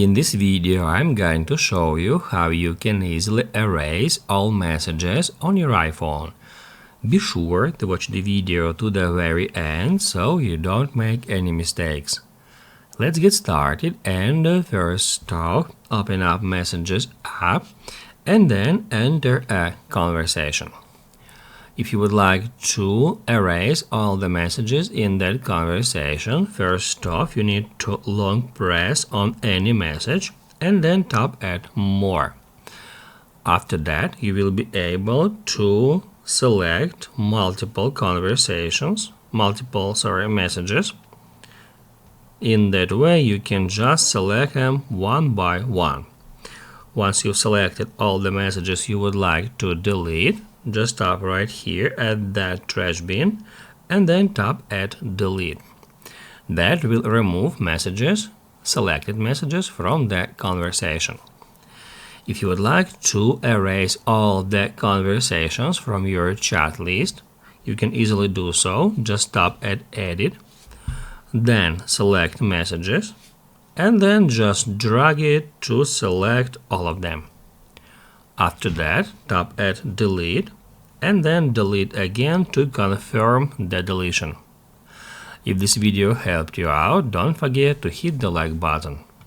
In this video, I'm going to show you how you can easily erase all messages on your iPhone. Be sure to watch the video to the very end so you don't make any mistakes. Let's get started, and first off, open up Messages app and then enter a conversation. If you would like to erase all the messages in that conversation, first off you need to long press on any message and then tap at More. After that, you will be able to select multiple messages. In that way, you can just select them one by one. Once you've selected all the messages you would like to delete, just tap right here at that trash bin and then tap at Delete. That will remove selected messages from the conversation. If you would like to erase all the conversations from your chat list, you can easily do so. Just tap at Edit, then select Messages, and then just drag it to select all of them. After that, tap at Delete and then delete again to confirm the deletion. If this video helped you out, don't forget to hit the like button.